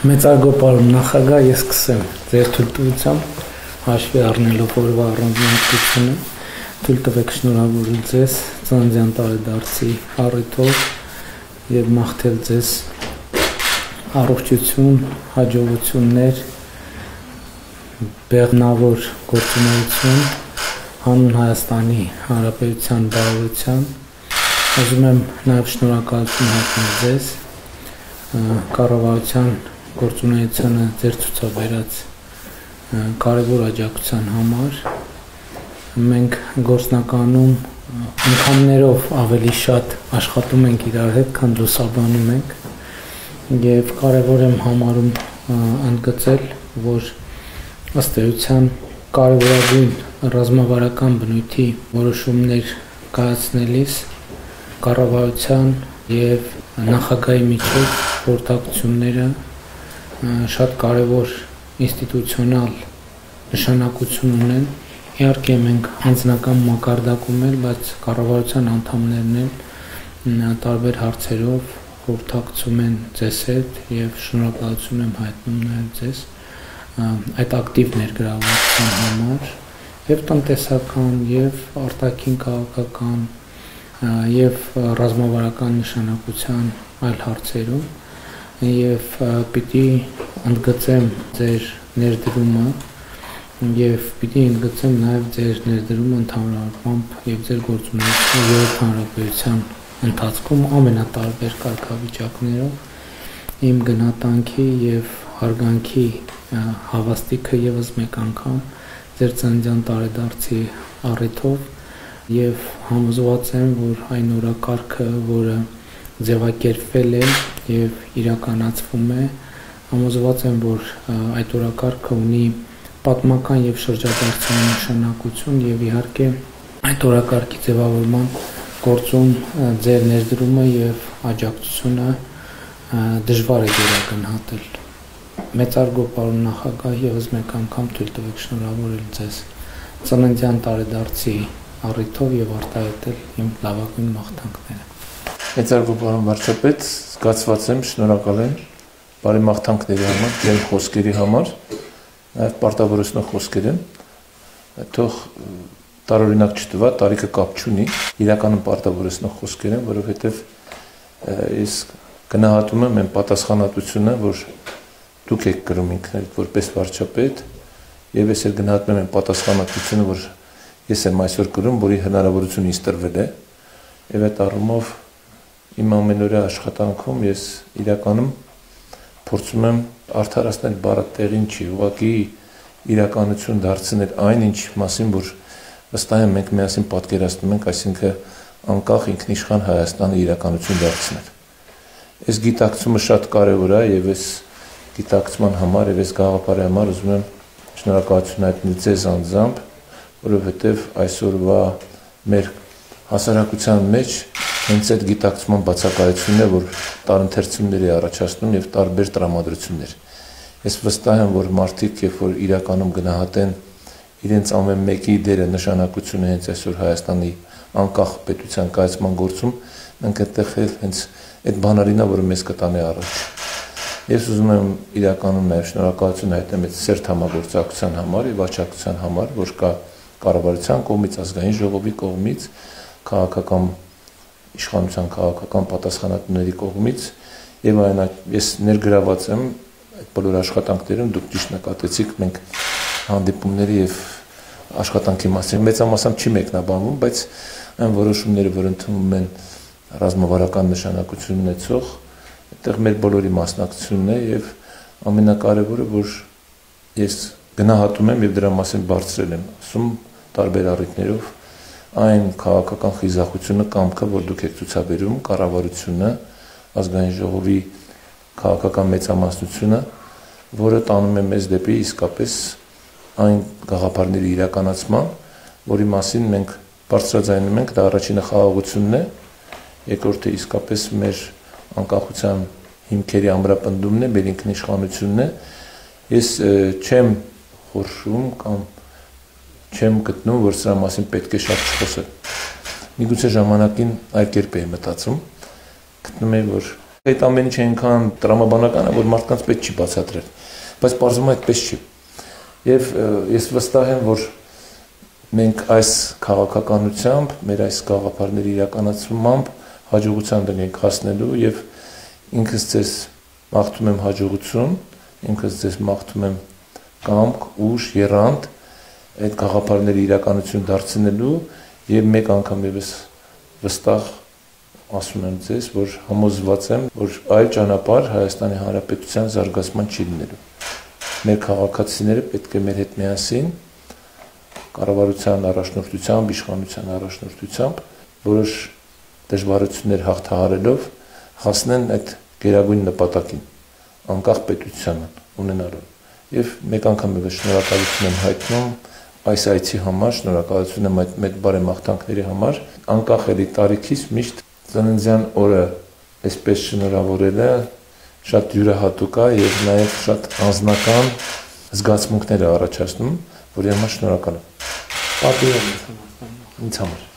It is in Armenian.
Մեծարգո պարոն նախագահ, ես սկսեմ ձեր թույլտվությամբ հաշվի առնելով օրվա առանձնահատկությունը, թույլ տվեք շնորհավորել ձեզ ծննդյան տարեդարձի առիթով եւ մաղթել ձեզ առողջություն, հաջողություններ, բեղմնավոր գործունեություն, հանուն Հայաստանի Հանրապետության բարօրության։ Ուզում եմ նաեւ շնորհակալություն հայտնել ձեզ կառավարության գործունեությանը ձեր ցուցաբերած կարևոր աջակցության համար։ Մենք գործնականում անգամներով ավելի շատ աշխատում ենք իրար հետ, քան լուսաբանում ենք, եւ կարևոր եմ համարում ընդգծել, որ ըստ էության կարևորագույն ռազմավարական բնույթի որոշումներ կայացնելիս կառավարության եւ նախագահի միջև խորհրդակցությունները շատ կարևոր ինստիտուցիոնալ նշանակություն ունեն։ Իհարկե մենք անձնական մակարդակում էլ, բայց կառավարության անդամներն էլ տարբեր հարցերով խորհրդակցում են ձեզ հետ եւ շնորհակալություն եմ հայտնում նաեւ ձեզ այդ ակտիվ ներգրավվածության համար եւ տնտեսական եւ արտաքին քաղաքական եւ ռազմավարական նշանակության այլ հարցերում եւ պիտի ընդգծեմ ձեր ներդրումը եւ պիտի ընդգծեմ նաեւ ձեր ներդրումը ընդհանրությամբ եւ ձեր գործունեությունը Երրորդ հանրապետության ընթացքում ամենատարբեր կարգավիճակներով իմ գնահատանքի եւ հարգանքի հավաստիքը եւս մեկ անգամ ձեր ծննդյան տարեդարձի առիթով եւ համոզված եմ, որ այն օրակարգը, որը ձևակերպվել է եւ իրականացվում է, համոզված եմ, որ այդ օրակարգը ունի պատմական եւ շրջադարձային նշանակություն եւ իհարկե այդ օրակարգի ձևավորման գործում ձեր ներդրումը եւ աջակցությունը դժվար է գերագնահատել։ Մեծարգո պարոն նախագահ, եւս մեկ անգամ թույլ տվեք շնորհավորել ձեզ ծննդյան տարեդարձի առիթով եւ արտահայտել իմ լավագույն մաղթանքները։ Մեծարգո պարոն վարչապետ, զգացված եմ, շնորհակալ եմ բարի մաղթանքների համար, ձեր խոսքերի համար, նաեւ պարտավորեցնող խոսքեր են։ Թող տարօրինակ չտվա, տարիքը կապ չունի, իրականում պարտավորեցնող խոսքեր են, որովհետեւ ես գնահատում եմ այն պատասխանատվությունը, որ դուք եք կրում ինքներդ որպես վարչապետ, եւ ես էլ գնահատում եմ այն պատասխանատվությունը, որ ես եմ այսօր կրում, որի հնարավորություն ինձ տրվել է, եւ այդ առումով իմ ամենօրյա աշխատանքում ես իրականում փորձում եմ արդարացնել բառը տեղին չի, ուղղակի իրականություն դարձնել այն, ինչ մասին, որ վստահ եմ մենք միասին պատկերացնում ենք, այսինքն անկախ ինքնիշխան Հայաստանը իրականություն դարձնել։ Այս գիտակցումը շատ կարևոր է եւ այս գիտակցման համար եւ այս գաղափարի համար ուզում եմ շնորհակալություն հայտնել ձեզ անձամբ, որովհետև այսօրվա մեր հասարակության մեջ հենց այդ գիտակցման բացակայությունն է, որ տարընթերցումներ է առաջացնում եւ տարբեր տրամադրություններ։ Ես վստահ եմ, որ մարդիկ, երբ որ իրականում գնահատեն իրենց ամեն մեկի դերը նշանակությունը հենց այսօր Հայաստանի անկախ պետության կայացման գործում, մենք այդտեղ հենց այդ բանալին է, որը մեզ կտանի առաջ։ Ես ուզում եմ իրականում նաեւ շնորհակալություն հայտնել այդ սերտ համագործակցության համար եւ աջակցության համար, որ կա կառավարության կողմից, ազգային ժողովի կողմից, քաղաքական իշխանության քաղաքական պատասխանատուների կողմից եւ այն ես ներգրաված եմ այդ բոլոր աշխատանքներում, դուք ճիշտ նկատեցիք, մենք հանդիպումների եւ աշխատանքի մասին մեծամասամբ չի մեկնաբանվում, բայց այն որոշումները, որ ընդունվում են ռազմավարական նշանակություն ունեցող, այդտեղ մեր բոլորի մասնակցությունն է եւ ամենակարևորը, որ ես գնահատում եմ եւ դրա մասին բարձրել եմ ասում տարբեր առիթներով այն քաղաքական խիզախությունը կամքը, որ դուք եք ցուցաբերում, կառավարությունը, ազգային ժողովի քաղաքական մեծամասնությունը, որը տանում է մեզ դեպի իսկապես այն գաղափարների իրականացման, որի մասին մենք բարձրաձայնում ենք, դա առաջինը խաղաղությունն է, երկրորդը իսկապես մեր անկախության հիմքերի ամրապնդումն է, մեր ինքնիշխանությունն է։ Ես չեմ խորշում կամ չեմ գտնում, որ սրա մասին պետք է շատ չխոսել։ Միգուցե ժամանակին այլ կերպ էի մտածում, գտնում եմ, որ Այդ ամեն ինչը այնքան տրամաբանական է, որ մարդկանց պետք չի բացատրել, բայց պարզվում է այդպես չի։ Եվ ես վստահ եմ, որ մենք այս քաղաքականությամբ, մեր այս գաղափարների իրականացմամբ հաջողության դնենք հասնելու եւ ինքս ձեզ մաղթում եմ հաջողություն, ինքս ձեզ մաղթում եմ կամք, ուժ, եռանդ այդ գաղափարների իրականություն դարձնելու եւ մեկ անգամ եւս վստահ ասում եմ ձեզ, որ համոզված եմ, որ այլ ճանապարհ Հայաստանի Հանրապետության զարգացման չի լինելու։ Մեր քաղաքացիները պետք է մեր հետ միասին կառավարության առաջնորդությամբ, իշխանության առաջնորդությամբ որոշ դժվարություններ հաղթահարելով հասնեն այդ գերագույն նպատակին, անկախ պետությանը ունենալու։ Եվ մեկ անգամ եւս շնորհակալություն եմ հայտնում այս այցի համար, շնորհակալություն եմ այդ մեծ բարեմաղթանքների համար, անկախ էլի տարիքից միշտ ծննդյան օրը այսպես շնորհավորելը շատ յուրահատուկ է եւ նաեւ շատ անձնական զգացմունքներ է առաջացնում, որի համար շնորհակալ եմ։ Պատիվ եմ ինձ համար։ Ինձ համար